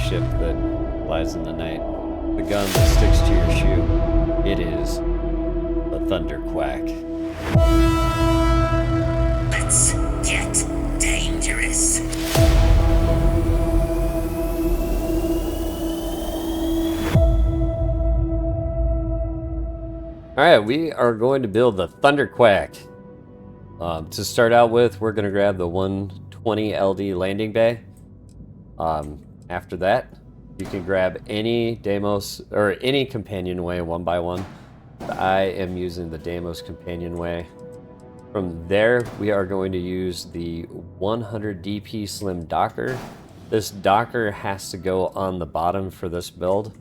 ship that flies in the night. The gun that sticks to your shoe. It is the Thunderquack. Let's get dangerous. Alright, we are going to build the Thunderquack. To start out with, we're going to grab the 120 LD landing bay. After that, you can grab any Deimos or any companionway one by one. I am using the Deimos companionway. From there, we are going to use the 100 DP Slim Docker. This Docker has to go on the bottom for this build.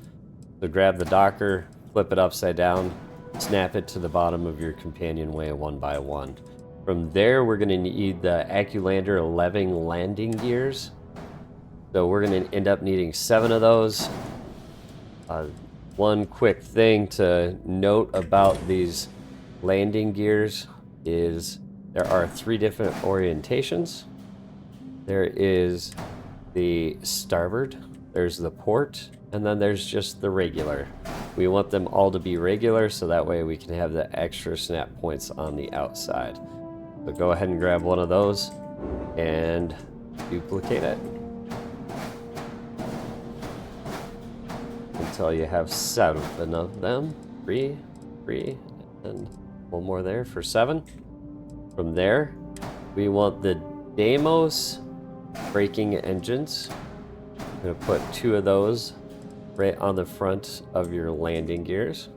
So grab the Docker, flip it upside down, snap it to the bottom of your companionway one by one. From there, we're going to need the Acculander 11 landing gears. So we're going to end up needing 7 of those. One quick thing to note about these landing gears is there are 3 different orientations. There is the starboard, there's the port, and then there's just the regular. We want them all to be regular so that way we can have the extra snap points on the outside. So go ahead and grab one of those and duplicate it until you have 7 of them. 3, and one more there for 7. From there, we want the Deimos braking engines. I'm going to put 2 of those right on the front of your landing gears.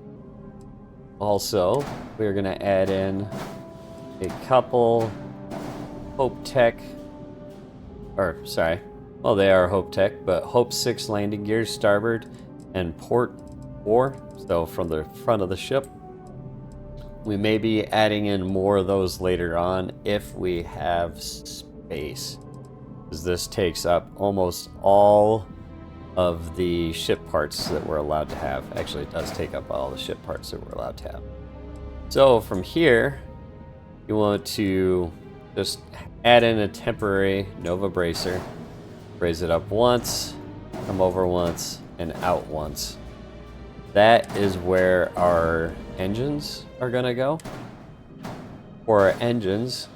Also, we're going to add in a couple Hope Tech, or sorry, well they are Hope Tech, but Hope 6 landing gears starboard and port 4, so from the front of the ship. We may be adding in more of those later on if we have space, because this takes up almost all of the ship parts that we're allowed to have. Actually, it does take up all the ship parts that we're allowed to have. So from here, you want to just add in a temporary Nova bracer, raise it up once, come over once, and out once. That is where our engines are gonna go. For our engines,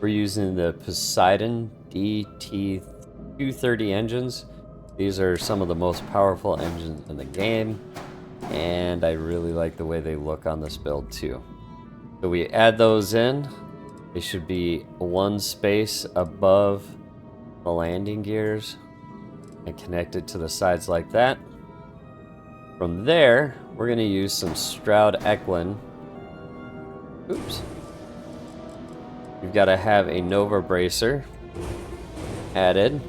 we're using the Poseidon DT230 engines. These are some of the most powerful engines in the game, and I really like the way they look on this build too. So we add those in. They should be 1 space above the landing gears and connected to the sides like that. From there, we're going to use some Stroud Eklund. Oops. You've got to have a Nova bracer added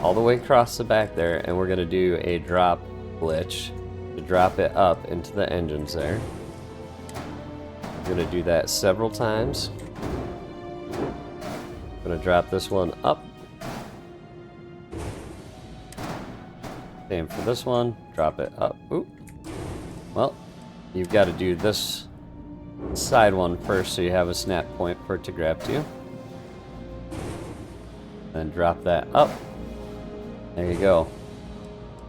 all the way across the back there, and we're going to do a drop glitch to drop it up into the engines there. We're going to do that several times. I'm going to drop this one up. Same for this one. Drop it up. Oop. Well, you've got to do this side one first so you have a snap point for it to grab to. Then drop that up. There you go.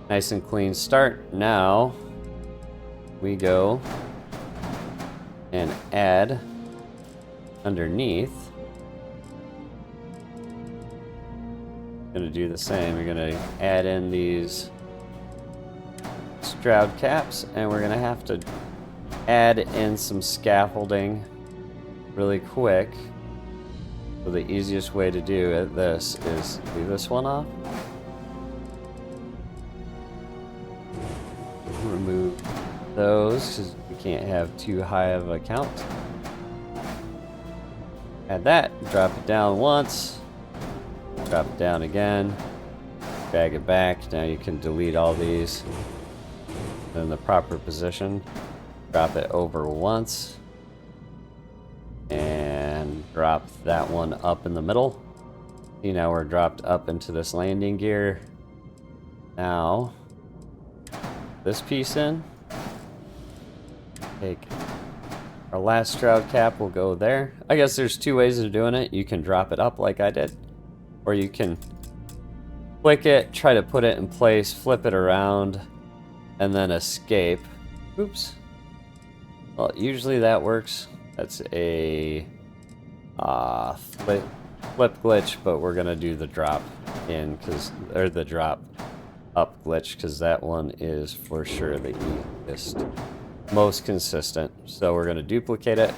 Nice and clean start. Now we go and add underneath. Gonna do the same. You're gonna add in these Stroud caps, and we're gonna have to add in some scaffolding really quick. So the easiest way to do this is leave this one off. Remove those because we can't have too high of a count. Add that, drop it down once, drop it down again, drag it back. Now you can delete all these in the proper position. Drop it over once and drop that one up in the middle. See, now we're dropped up into this landing gear. Now this piece in, take our last Stroud cap will go there. I guess there's 2 ways of doing it. You can drop it up like I did, or you can click it, try to put it in place, flip it around, and then escape. Oops. Well, usually that works. That's a flip glitch, but we're gonna do the drop in or the drop up glitch, because that one is for sure the easiest, most consistent. So we're gonna duplicate it,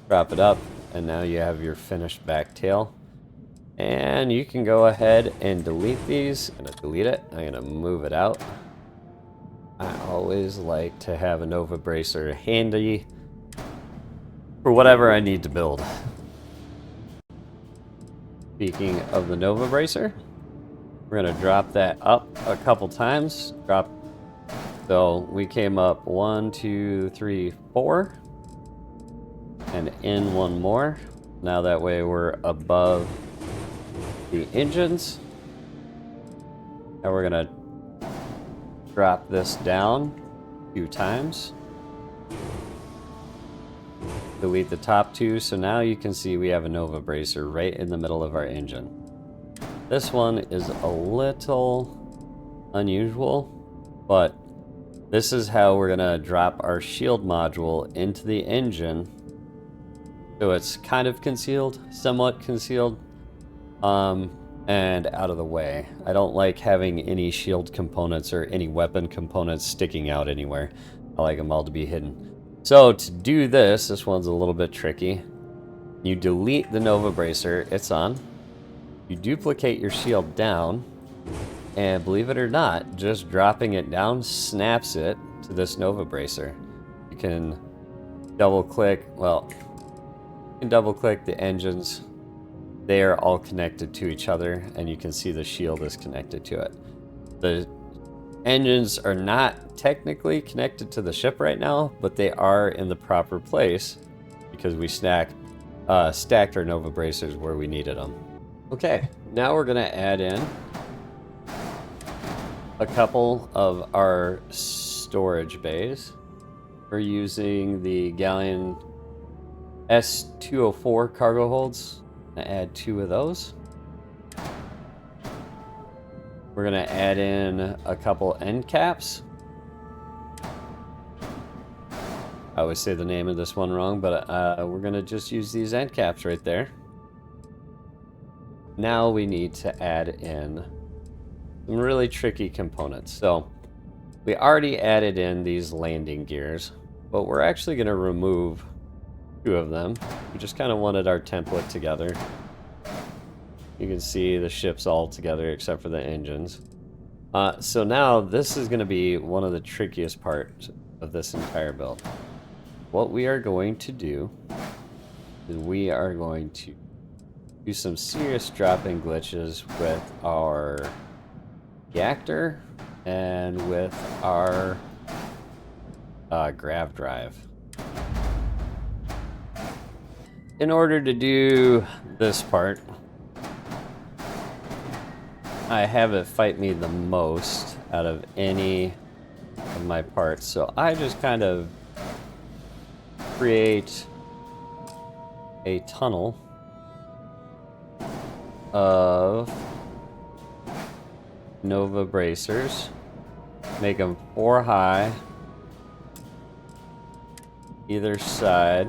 drop it up, and now you have your finished back tail. And you can go ahead and delete these. I'm gonna delete it. I'm gonna move it out. I always like to have a Nova Bracer handy for whatever I need to build. Speaking of the Nova Bracer, we're gonna drop that up a couple times. So we came up 1, 2, 3, 4, and in one more. Now that way we're above the engines. Now we're gonna drop this down a few times. Delete the top two, so now you can see we have a Nova Bracer right in the middle of our engine. This one is a little unusual, but this is how we're gonna drop our shield module into the engine. So it's kind of concealed, somewhat concealed, and out of the way. I don't like having any shield components or any weapon components sticking out anywhere. I like them all to be hidden. So to do this one's a little bit tricky. You delete the Nova Bracer, it's on. You duplicate your shield down, and believe it or not, just dropping it down snaps it to this Nova Bracer. You can double click, the engines. They are all connected to each other, and you can see the shield is connected to it. The engines are not technically connected to the ship right now, but they are in the proper place because we stacked our Nova Bracers where we needed them. Okay, now we're gonna add in a couple of our storage bays. We're using the Galleon S204 cargo holds. I'm gonna add 2 of those. We're gonna add in a couple end caps. I always say the name of this one wrong, but we're gonna just use these end caps right there. Now we need to add in some really tricky components. So we already added in these landing gears, but we're actually gonna remove 2 of them. We just kind of wanted our template together. You can see the ship's all together except for the engines. So now this is going to be one of the trickiest parts of this entire build. What we are going to do is we are going to do some serious dropping glitches with our Reactor and with our Grav Drive. In order to do this part, I have it fight me the most out of any of my parts, so I just kind of create a tunnel of Nova Bracers, make them 4 high, either side.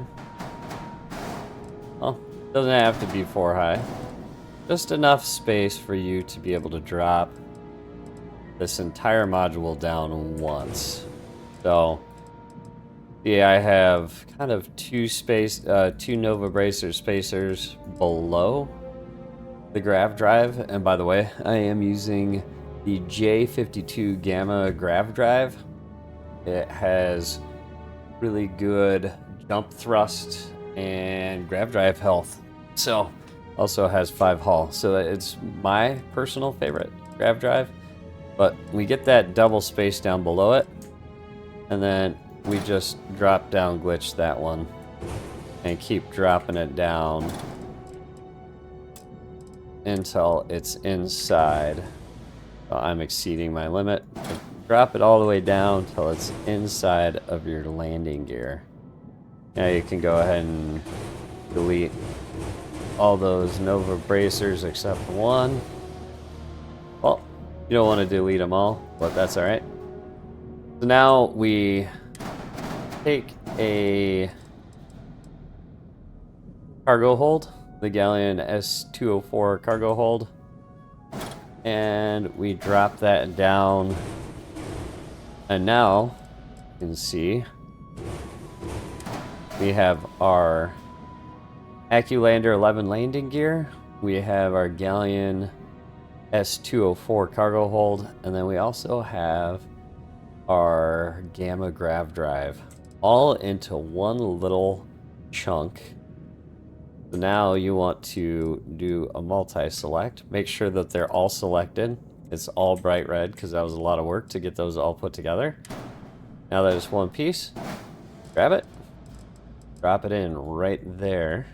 Well, doesn't have to be 4 high. Just enough space for you to be able to drop this entire module down once. So, yeah, I have kind of 2 Nova Bracer spacers below the Grav Drive. And by the way, I am using the J52 Gamma Grav Drive. It has really good jump thrust and Grav Drive health. So, also has 5 hull. So it's my personal favorite Grav Drive. But we get that double space down below it. And then we just drop down glitch that one. And keep dropping it down until it's inside. I'm exceeding my limit. Drop it all the way down until it's inside of your landing gear. Now you can go ahead and delete all those Nova Bracers except one. Well, You don't want to delete them all, but that's all right. So now we take a cargo hold, the Galleon S204 cargo hold, and we drop that down. And now you can see we have our AccuLander 11 landing gear. We have our Galleon S204 cargo hold, and then we also have our Gamma Grav Drive, all into one little chunk. So now you want to do a multi-select. Make sure that they're all selected. It's all bright red because that was a lot of work to get those all put together. Now that it's one piece, grab it, drop it in right there.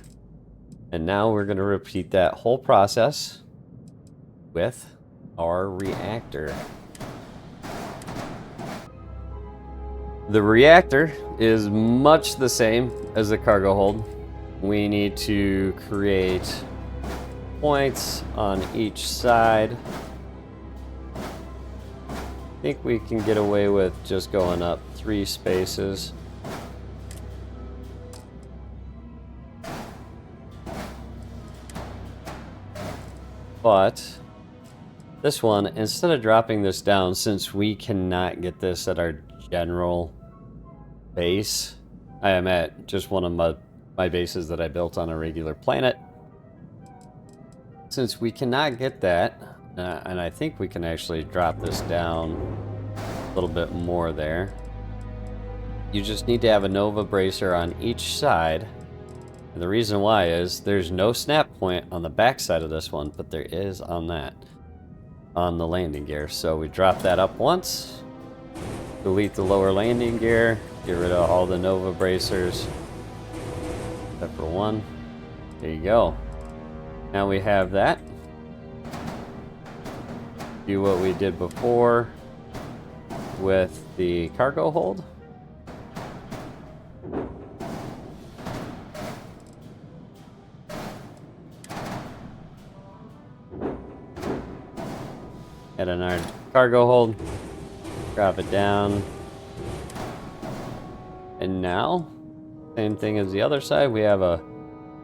And now we're going to repeat that whole process with our reactor. The reactor is much the same as the cargo hold. We need to create points on each side. I think we can get away with just going up 3 spaces. But this one, instead of dropping this down, since we cannot get this at our general base, I am at just one of my bases that I built on a regular planet. Since we cannot get that, and I think we can actually drop this down a little bit more there, you just need to have a Nova bracer on each side. And the reason why is there's no snap point on the back side of this one, but there is on the landing gear. So we drop that up once, delete the lower landing gear, get rid of all the Nova bracers, except for one. There you go. Now we have that. Do what we did before with the cargo hold. Add in our cargo hold, drop it down, and now, same thing as the other side, we have a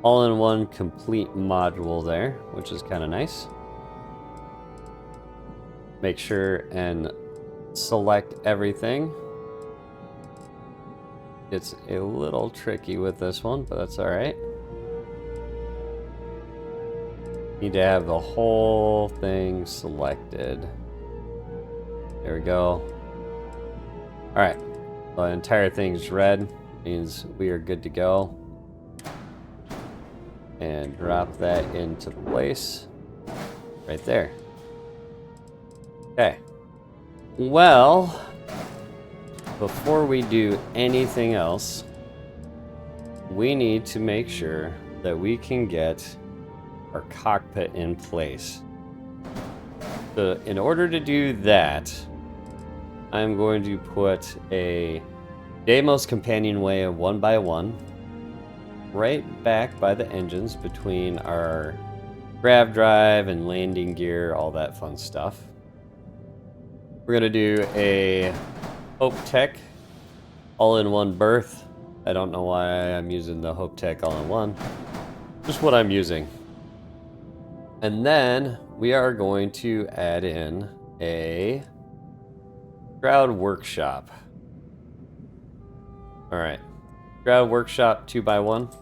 all-in-one complete module there, which is kind of nice. Make sure and select everything. It's a little tricky with this one, but that's all right. Need to have the whole thing selected. There we go. All right, the entire thing's red, means we are good to go. And drop that into place right there. Okay. Well, before we do anything else, we need to make sure that we can get our cockpit in place. So in order to do that, I'm going to put a Deimos companionway of 1x1 right back by the engines between our grav drive and landing gear, all that fun stuff. We're going to do a Hope Tech all-in-one berth. I don't know why I'm using the Hope Tech all-in-one. Just what I'm using. And then we are going to add in a Shroud Workshop. All right, Shroud Workshop 2x1.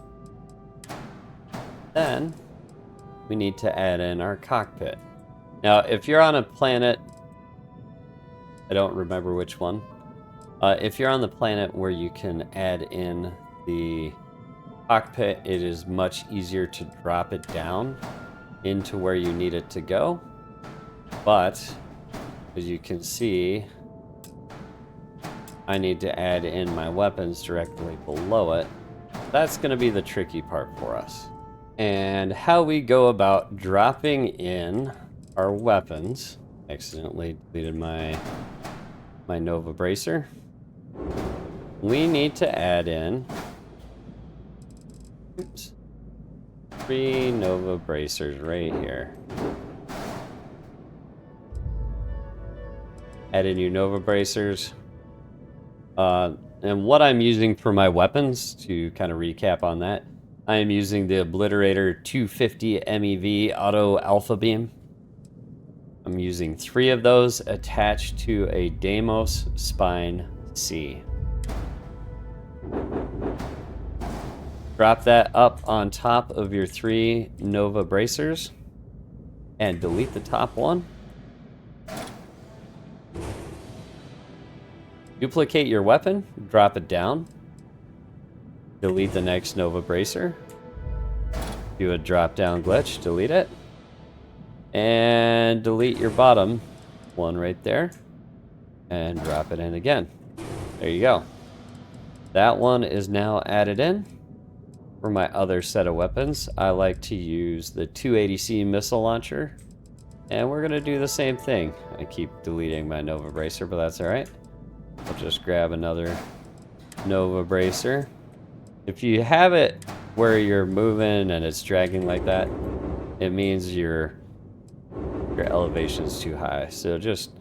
Then we need to add in our cockpit. Now, if you're on a planet, I don't remember which one. If you're on the planet where you can add in the cockpit, it is much easier to drop it down into where you need it to go. But as you can see, I need to add in my weapons directly below it. That's going to be the tricky part for us. And how we go about dropping in our weapons. Accidentally deleted my Nova bracer. We need to add in 3 Nova bracers right here. Add in your Nova Bracers. And what I'm using for my weapons, to kind of recap on that, I am using the Obliterator 250 MEV Auto Alpha Beam. I'm using 3 of those attached to a Deimos Spine C. Drop that up on top of your 3 Nova Bracers and delete the top one. Duplicate your weapon, drop it down. Delete the next Nova Bracer. Do a drop down glitch, delete it. And delete your bottom one right there. And drop it in again. There you go. That one is now added in. For my other set of weapons, I like to use the 280C missile launcher. And we're going to do the same thing. I keep deleting my Nova Bracer, but that's alright. I'll just grab another Nova Bracer. If you have it where you're moving and it's dragging like that, it means your elevation's too high. So just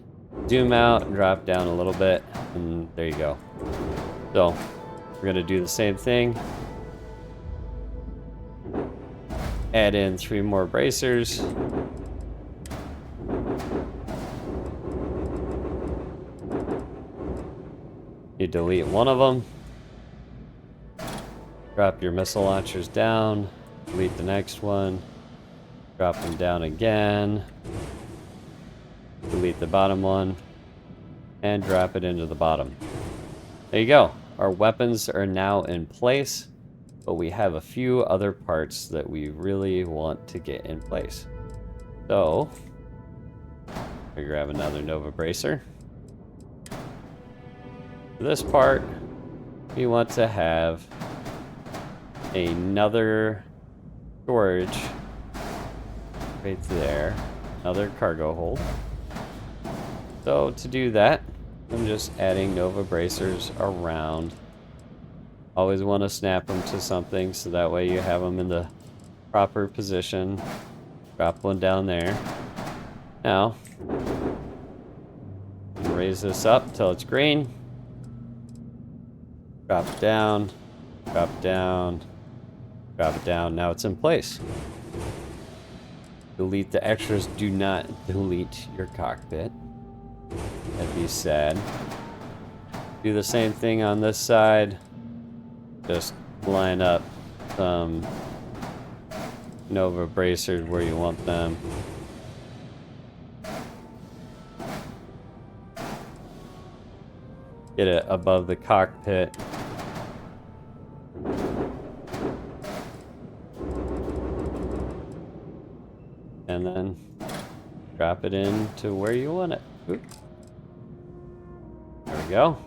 zoom out and drop down a little bit, and there you go. So we're gonna do the same thing. Add in 3 more bracers. You delete one of them. Drop your missile launchers down. Delete the next one. Drop them down again. Delete the bottom one. And drop it into the bottom. There you go. Our weapons are now in place, but we have a few other parts that we really want to get in place. So, I grab another Nova Bracer. For this part, we want to have another storage right there, another cargo hold. So to do that, I'm just adding Nova Bracers around. Always want to snap them to something so that way you have them in the proper position. Drop one down there. Now, raise this up till it's green. Drop it down, drop it down, drop it down. Now it's in place. Delete the extras. Do not delete your cockpit. That'd be sad. Do the same thing on this side. Just line up some Nova Bracers where you want them. Get it above the cockpit. And then drop it in to where you want it. Oop. There we go.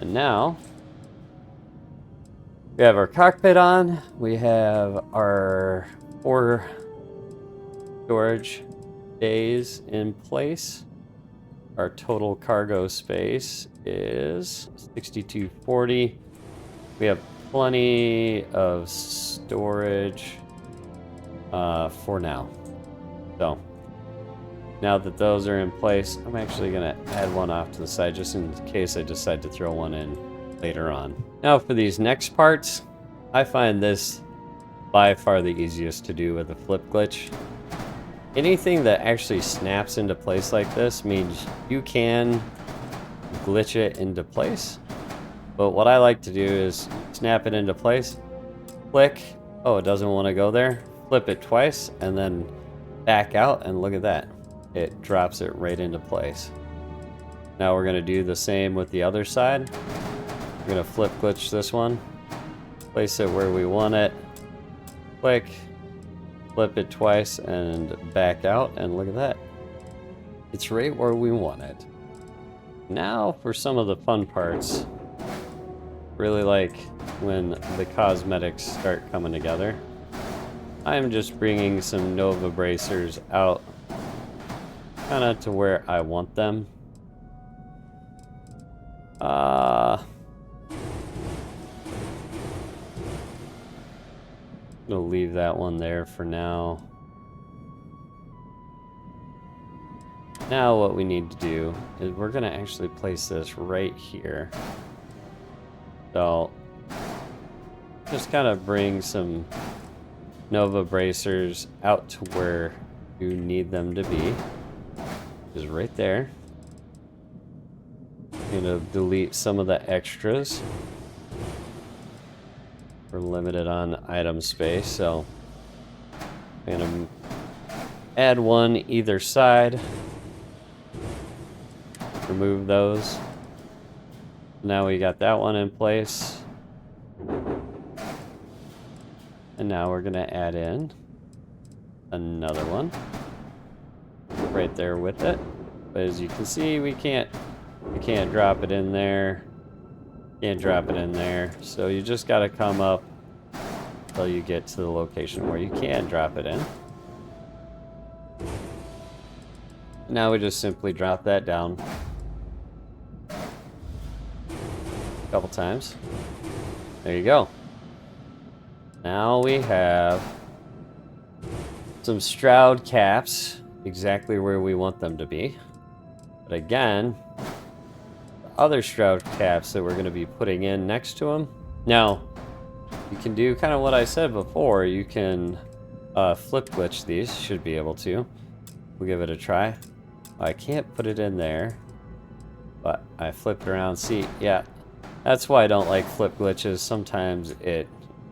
And now we have our cockpit on. We have our 4 storage bays in place. Our total cargo space is 6240. We have plenty of storage for now. So now that those are in place, I'm actually going to add one off to the side just in case I decide to throw one in later on. Now for these next parts, I find this by far the easiest to do with a flip glitch. Anything that actually snaps into place like this means you can glitch it into place. But what I like to do is snap it into place, click, oh, it doesn't want to go there, flip it twice, and then back out, and look at that. It drops it right into place. Now we're going to do the same with the other side. We're going to flip glitch this one, place it where we want it, click, flip it twice, and back out, and look at that. It's right where we want it. Now for some of the fun parts. Really like when the cosmetics start coming together. I'm just bringing some Nova Bracers out kind of to where I want them. I'll leave that one there for now. Now what we need to do is we're going to actually place this right here. So just kind of bring some Nova bracers out to where you need them to be. Is right there. Gonna delete some of the extras. We're limited on item space, so I'm gonna add one either side. Remove those. Now we got that one in place. And now we're gonna add in another one right there with it. But as you can see, we can't drop it in there. Can't drop it in there. So you just gotta come up until you get to the location where you can drop it in. Now we just simply drop that down a couple times. There you go. Now we have some Stroud caps exactly where we want them to be. But again, the other Stroud caps that we're going to be putting in next to them. Now, you can do kind of what I said before. You can flip glitch these. Should be able to. We'll give it a try. I can't put it in there, but I flipped around. See, yeah, that's why I don't like flip glitches. Sometimes it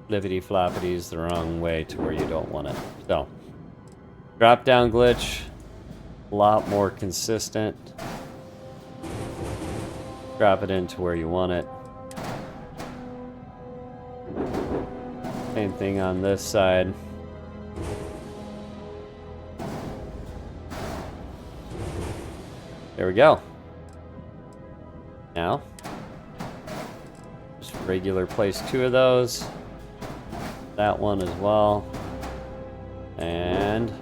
flippity-floppities the wrong way to where you don't want it. So, drop down glitch, a lot more consistent. Drop it into where you want it. Same thing on this side. There we go. Now, just regular place 2 of those. That one as well. And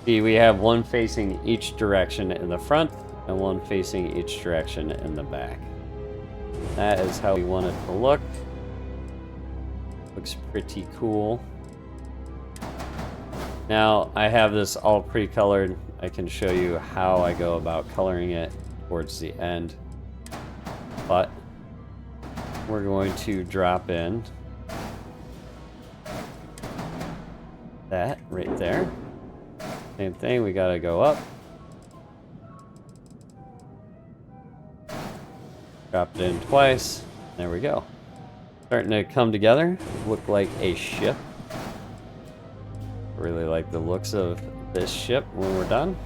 see, we have one facing each direction in the front and one facing each direction in the back. That is how we want it to look. Looks pretty cool. Now, I have this all pre-colored. I can show you how I go about coloring it towards the end. But we're going to drop in that right there. Same thing, we gotta go up. Drop it in twice. There we go. Starting to come together. Look like a ship. Really like the looks of this ship when we're done.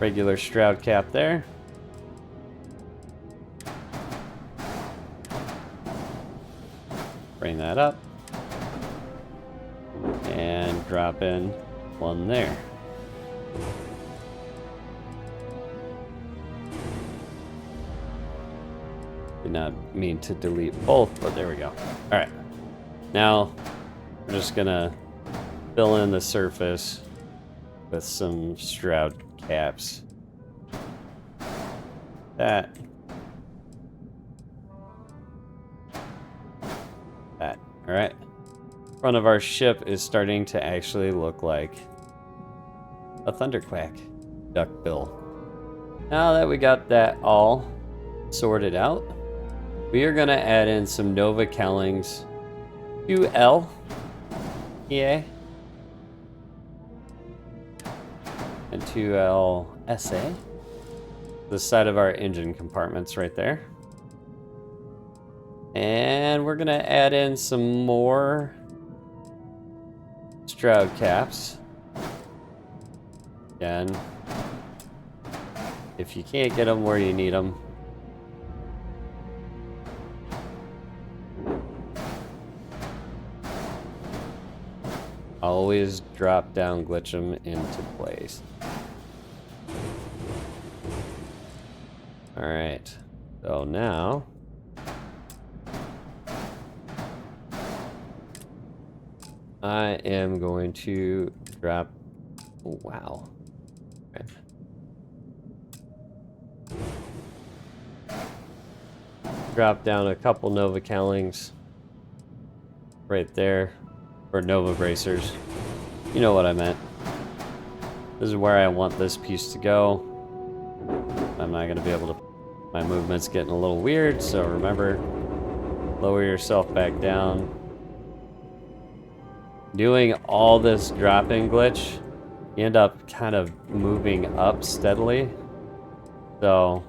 Regular Stroud cap there. Bring that up. And drop in one there. Did not mean to delete both, but there we go. Alright. Now, we're just gonna fill in the surface with some Stroud caps. That. Alright. Front of our ship is starting to actually look like a Thunderquack duckbill. Now that we got that all sorted out, we are going to add in some Nova Cowlings 2L EA and 2L SA. The side of our engine compartments right there. And we're going to add in some more Stroud caps. Again, if you can't get them where you need them, always drop down, glitch them into place. Alright, so now I am going to drop, oh wow. Right. Drop down a couple Nova Cowlings right there. Or Nova bracers. You know what I meant. This is where I want this piece to go. I'm not going to be able to... My movement's getting a little weird, so remember, lower yourself back down. Doing all this drop-in glitch, you end up kind of moving up steadily. So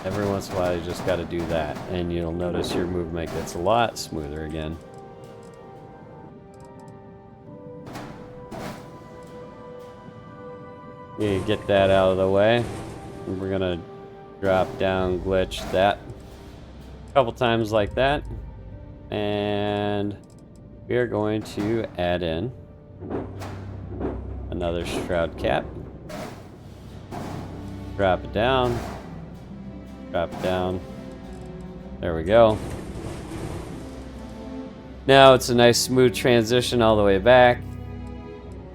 every once in a while you just got to do that, and you'll notice your movement gets a lot smoother again. You get that out of the way. And we're gonna drop down glitch that a couple times like that, and we are going to add in another shroud cap. Drop it down. Drop it down. There we go. Now it's a nice smooth transition all the way back.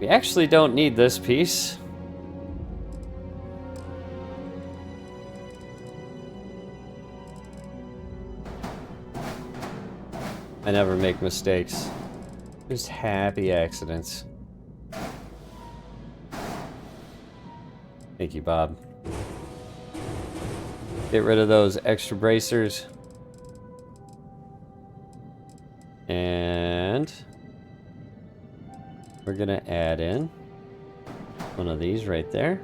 We actually don't need this piece. I never make mistakes. Just happy accidents. Thank you, Bob. Get rid of those extra bracers. And we're gonna add in one of these right there.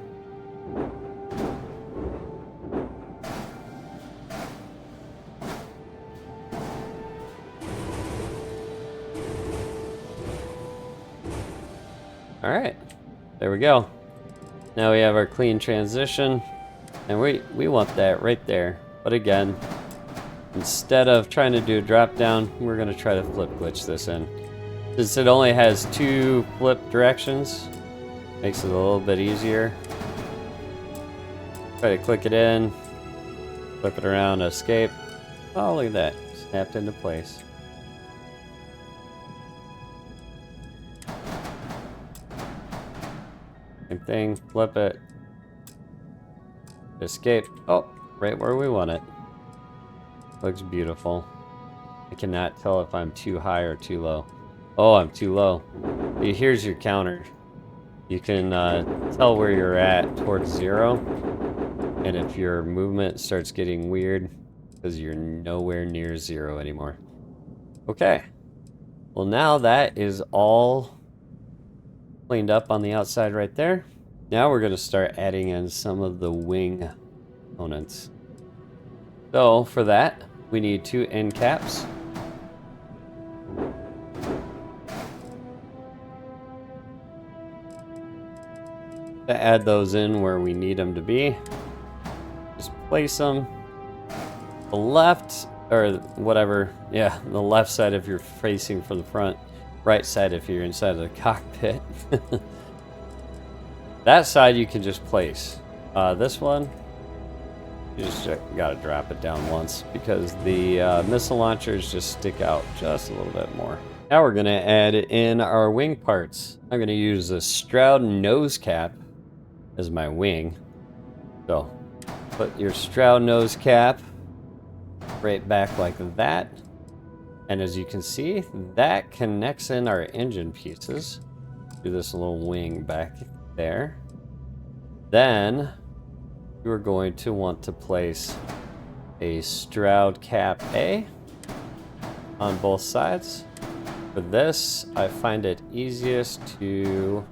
All right, there we go. Now we have our clean transition, and we want that right there. But again, instead of trying to do a drop down, we're gonna try to flip glitch this in. Since it only has 2 flip directions, makes it a little bit easier. Try to click it in, flip it around, escape. Oh, look at that, snapped into place. Same thing, flip it, escape. Oh, right where we want it. Looks beautiful. I cannot tell if I'm too high or too low. Oh, I'm too low. Here's your counter. You can tell where you're at towards 0, and if your movement starts getting weird, because you're nowhere near 0 anymore. Okay. Well, now that is all cleaned up on the outside right there. Now we're going to start adding in some of the wing components. So for that, we need 2 end caps. To add those in where we need them to be, just place them the left, or whatever, yeah, the left side if you're facing from the front, right side if you're inside of the cockpit. That side you can just place. This one, you just gotta drop it down once because the missile launchers just stick out just a little bit more. Now we're gonna add in our wing parts. I'm gonna use a Stroud nose cap as my wing. So put your Stroud nose cap right back like that. And as you can see, that connects in our engine pieces. Do this little wing back there. Then you're going to want to place a Stroud cap A on both sides. For this, I find it easiest to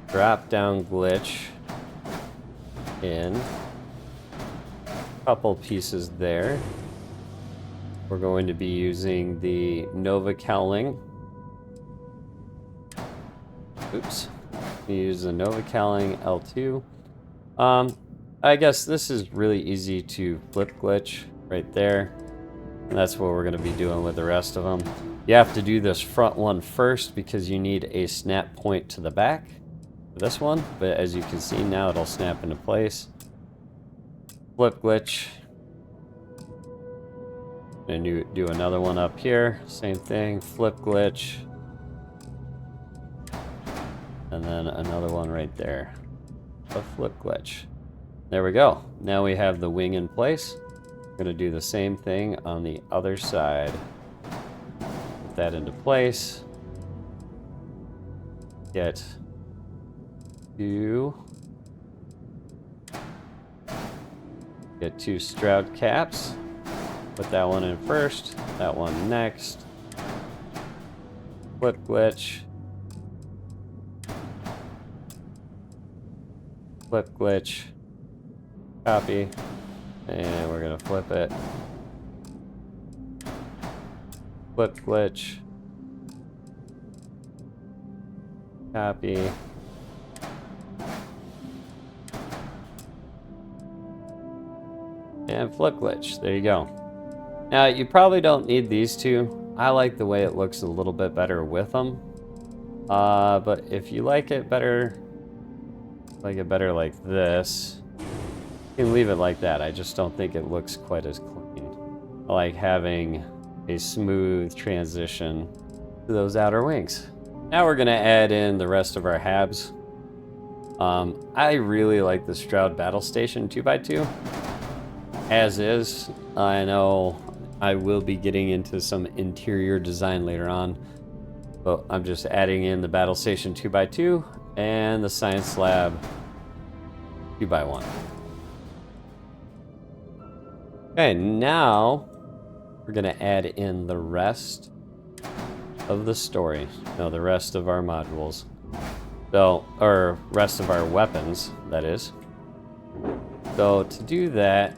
drop down glitch in a couple pieces there. We're going to be using the Nova cowling. Oops. We use the Nova cowling L2. I guess this is really easy to flip glitch right there. And that's what we're going to be doing with the rest of them. You have to do this front one first because you need a snap point to the back for this one. But as you can see now, it'll snap into place. Flip glitch. And you do another one up here, same thing, flip glitch. And then another one right there, a flip glitch. There we go. Now we have the wing in place. We're gonna do the same thing on the other side. Put that into place. get 2. Get 2 Stroud caps. Put that one in first, that one next. Flip glitch. Flip glitch. Copy. And we're gonna flip it. Flip glitch. Copy. And flip glitch. There you go. Now, you probably don't need these two. I like the way it looks a little bit better with them. But if you like it better like this, you can leave it like that. I just don't think it looks quite as clean. I like having a smooth transition to those outer wings. Now we're gonna add in the rest of our habs. I really like the Stroud Battle Station 2x2. As is. I know I will be getting into some interior design later on, but I'm just adding in the Battle Station 2x2 and the Science Lab 2x1. Okay, now we're gonna add in the rest of the story. No, the rest of our modules. So, or rest of our weapons, that is. So to do that,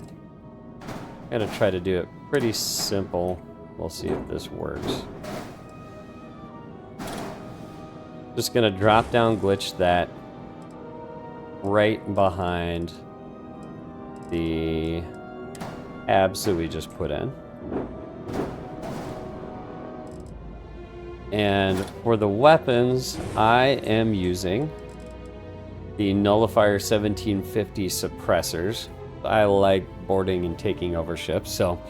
I'm gonna try to do it pretty simple. We'll see if this works. Just gonna drop down glitch that right behind the abs that we just put in. And for the weapons, I am using the Nullifier 1750 suppressors. I like boarding and taking over ships, so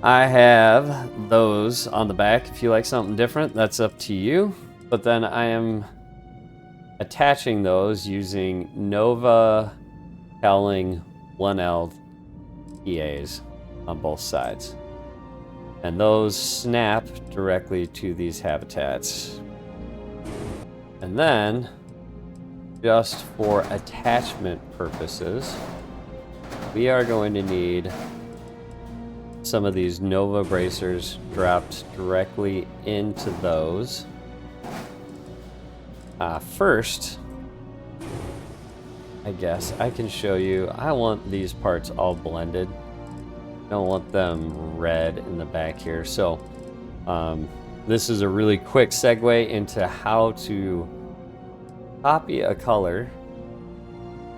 I have those on the back. If you like something different, that's up to you. But then I am attaching those using Nova Howling 1L EAs on both sides. And those snap directly to these habitats. And then, just for attachment purposes, we are going to need some of these Nova bracers dropped directly into those. First, I guess I can show you. I want these parts all blended. I don't want them red in the back here. So this is a really quick segue into how to copy a color.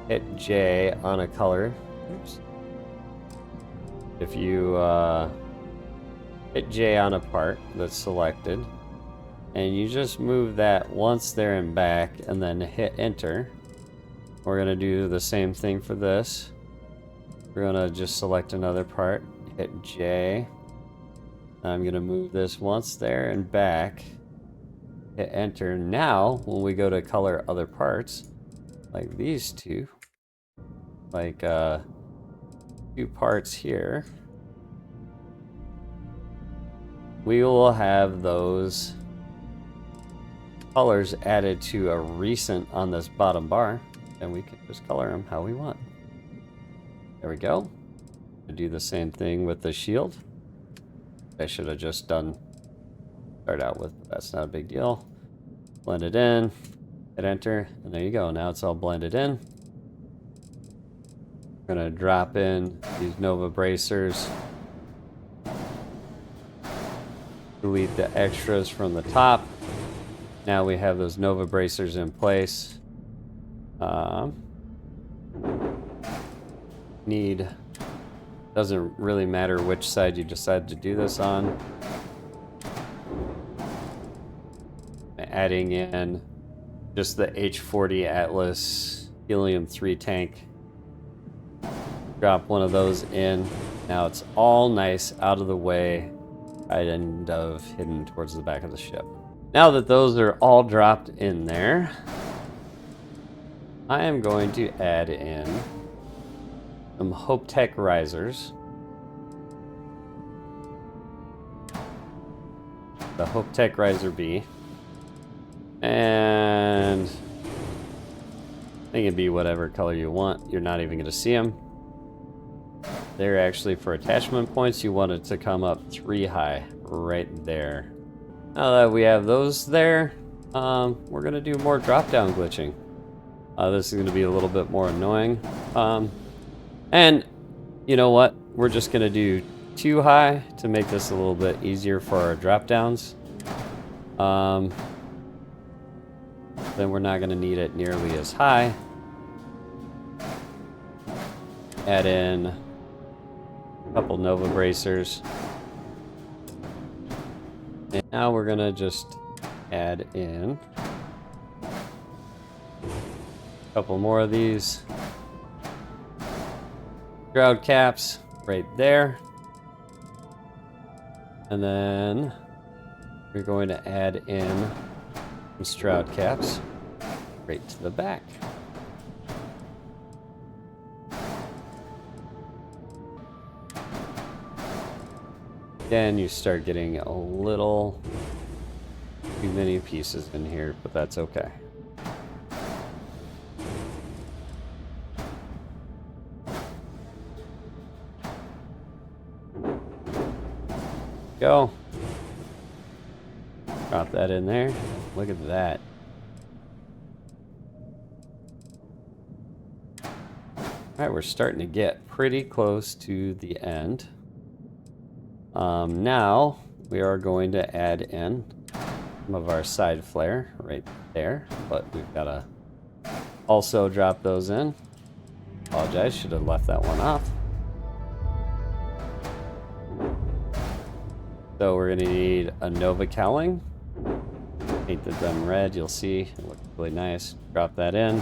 Hit J on a color. Oops. If you hit J on a part that's selected, and you just move that once there and back, and then hit enter. We're gonna do the same thing for this. We're gonna just select another part, hit J. I'm gonna move this once there and back, hit enter. Now, when we go to color other parts, like these two, like two parts here, we will have those colors added to a recent on this bottom bar, and we can just color them how we want. There we go. Do the same thing with the shield. I should have just done start out with, but that's not a big deal. Blend it in, hit enter, and there you go. Now it's all blended in. We're gonna drop in these Nova bracers. Delete the extras from the top. Now we have those Nova bracers in place. Doesn't really matter which side you decide to do this on. Adding in just the H40 Atlas Helium-3 tank. Drop one of those in. Now it's all nice out of the way, kind of hidden towards the back of the ship. Now that those are all dropped in there, I am going to add in some Hope Tech risers. The Hope Tech riser B. And they can be whatever color you want. You're not even going to see them. They're actually for attachment points. You want it to come up 3 high right there. Now that we have those there, we're going to do more drop-down glitching. This is going to be a little bit more annoying. And you know what? We're just going to do 2 high to make this a little bit easier for our drop-downs. Then we're not going to need it nearly as high. Add in a couple Nova bracers. And now we're going to just add in a couple more of these shroud caps right there. And then we're going to add in some shroud caps right to the back. Again, you start getting a little too many pieces in here, but that's okay. Go. Drop that in there. Look at that. Alright, we're starting to get pretty close to the end. Now we are going to add in some of our side flare right there, but we've got to also drop those in. Apologize, should have left that one off. So we're going to need a Nova cowling. Painted them red, you'll see it looks really nice. Drop that in.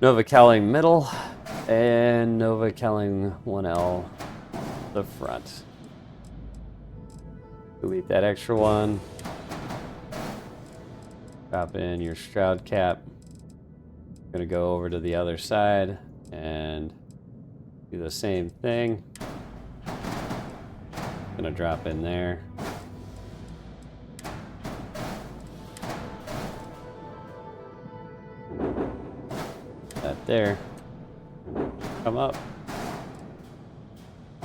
Nova cowling middle and Nova cowling 1L the front. Delete that extra one. Drop in your shroud cap. Gonna go over to the other side and do the same thing. Gonna drop in there. That there. Come up.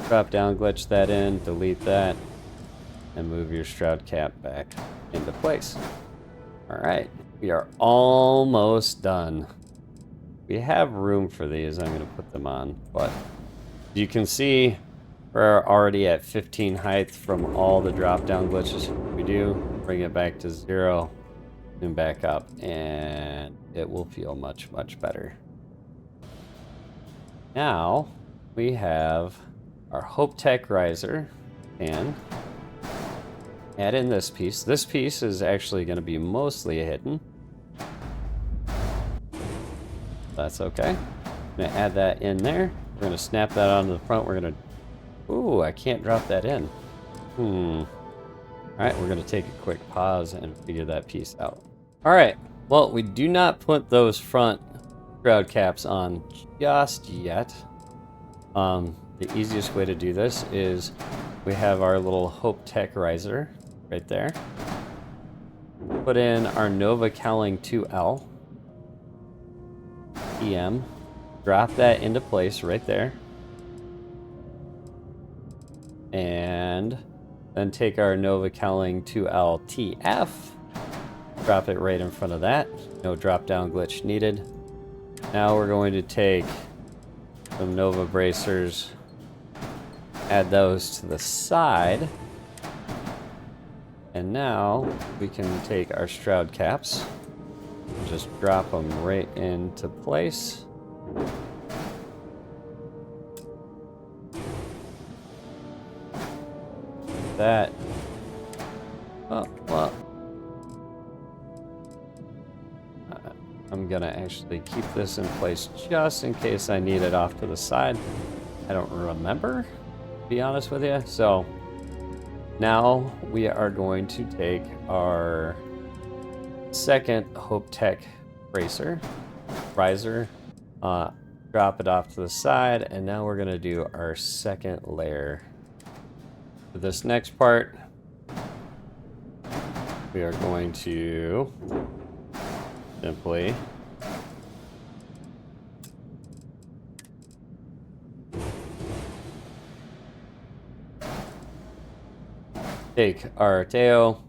Drop down, glitch that in, delete that, and move your shroud cap back into place. Alright, we are almost done. We have room for these, I'm going to put them on, but you can see we're already at 15 height from all the drop down glitches we do. Bring it back to 0 and back up, and it will feel much, much better. Now we have our Hope Tech riser, and add in this piece. This piece is actually going to be mostly hidden. That's okay. I'm going to add that in there. We're going to snap that onto the front. We're going to... Ooh, I can't drop that in. Alright, we're going to take a quick pause and figure that piece out. Alright, well, we do not put those front shroud caps on just yet. The easiest way to do this is we have our little Hope Tech riser right there. Put in our Nova cowling 2L. EM. Drop that into place right there. And then take our Nova cowling 2L TF. Drop it right in front of that. No drop down glitch needed. Now we're going to take some Nova bracers. Add those to the side. And now we can take our shroud caps and just drop them right into place. That. Oh, well. I'm gonna actually keep this in place just in case I need it off to the side. I don't remember, to be honest with you. So now we are going to take our second Hope Tech riser, drop it off to the side, and now we're gonna do our second layer. For this next part, we are going to simply take our tail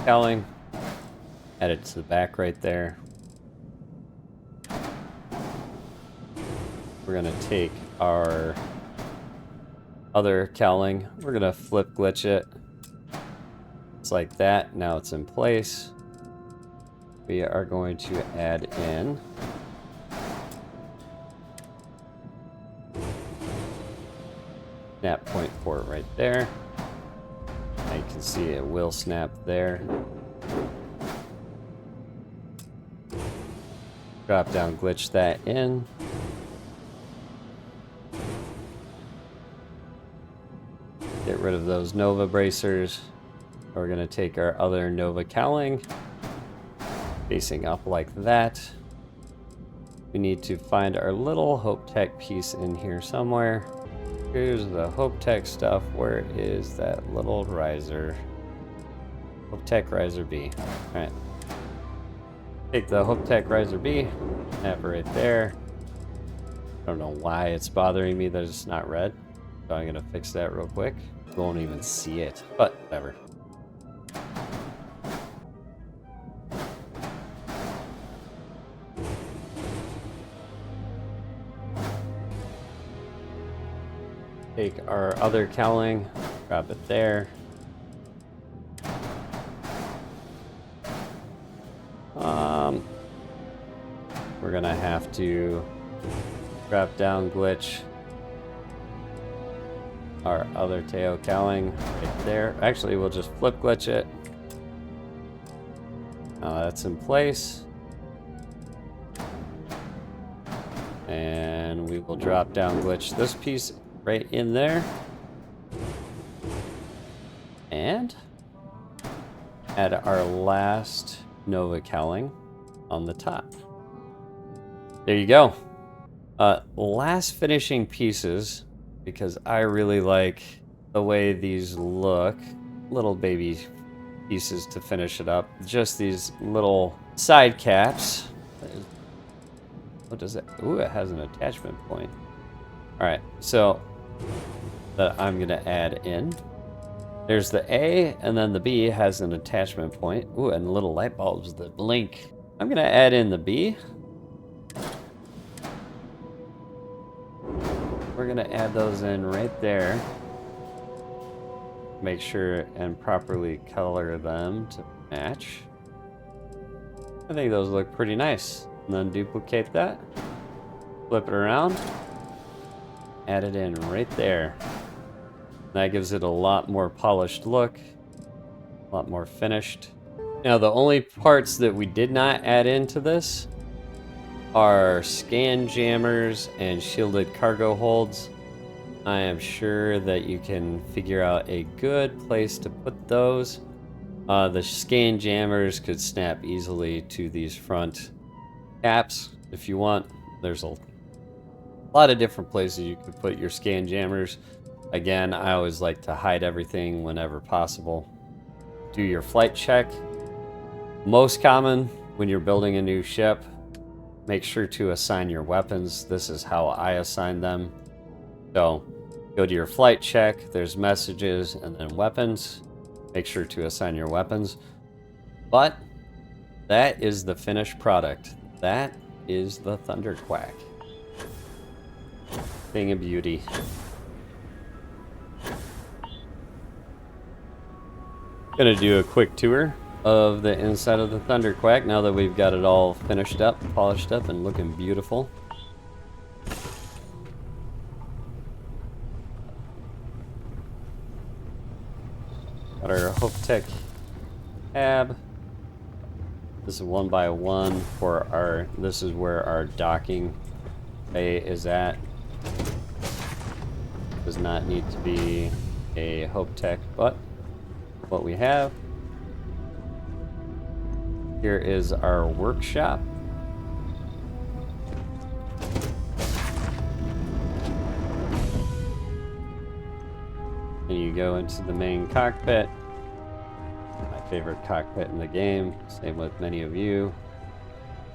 cowling, add it to the back right there. We're gonna take our other cowling, we're gonna flip glitch it. It's like that, now it's in place. We are going to add in snap point port right there. Now you can see it will snap there. Drop down glitch that in. Get rid of those Nova bracers. We're going to take our other Nova cowling, facing up like that. We need to find our little Hope Tech piece in here somewhere. Here's the Hope Tech stuff. Where is that little riser? Hope Tech riser B. Alright. Take the Hope Tech riser B, snap it right there. I don't know why it's bothering me that it's not red. So I'm gonna fix that real quick. You won't even see it, but whatever. Take our other cowling, grab it there. We're gonna have to drop down glitch our other tail cowling right there. Actually, we'll just flip glitch it. That's in place. And we will drop down glitch this piece right in there. And add our last Nova cowling on the top. There you go. Last finishing pieces, because I really like the way these look. Little baby pieces to finish it up. Just these little side caps. What does it? Ooh, it has an attachment point. Alright, so that I'm gonna add in. There's the A, and then the B has an attachment point. Ooh, and little light bulbs that blink. I'm gonna add in the B. We're gonna add those in right there. Make sure and properly color them to match. I think those look pretty nice. And then duplicate that. Flip it around. Add it in right there. That gives it a lot more polished look. A lot more finished. Now the only parts that we did not add into this are scan jammers and shielded cargo holds. I am sure that you can figure out a good place to put those. The scan jammers could snap easily to these front caps if you want. There's a lot of different places you could put your scan jammers. Again, I always like to hide everything whenever possible. Do your flight check. Most common when you're building a new ship, make sure to assign your weapons. This is how I assign them. So go to your flight check, there's messages, and then weapons. Make sure to assign your weapons. But that is the finished product. That is the Thunderquack. Thing of beauty. Gonna do a quick tour of the inside of the Thunderquack now that we've got it all finished up, polished up, and looking beautiful. Got our Hope Tech tab. This is 1x1 for our, this is where our docking bay is at. Does not need to be a Hope Tech, but what we have. Here is our workshop. And you go into the main cockpit. My favorite cockpit in the game. Same with many of you.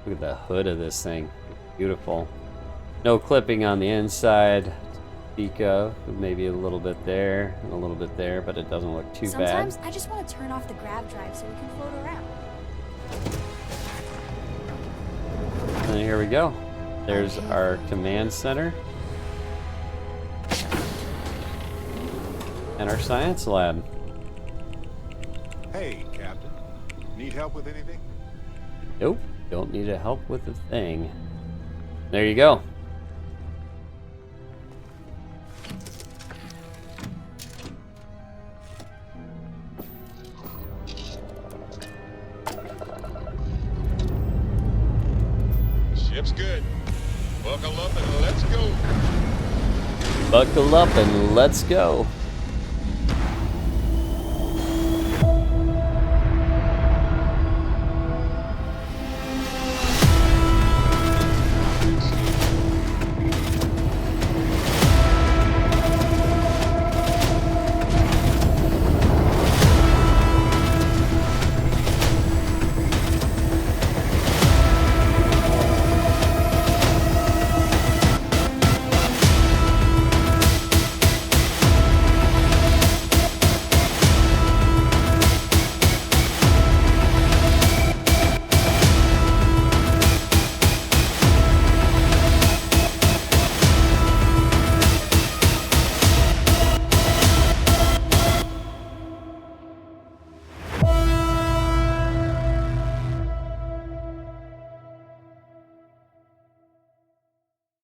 Look at the hood of this thing. Beautiful. No clipping on the inside to speak of. Maybe a little bit there and a little bit there, but it doesn't look too bad. Sometimes I just want to turn off the grav drive so we can float around. And here we go. There's our command center. And our science lab. Hey, Captain. Need help with anything? Nope, don't need help with a thing. There you go. Ship's good. Buckle up and let's go. Buckle up and let's go.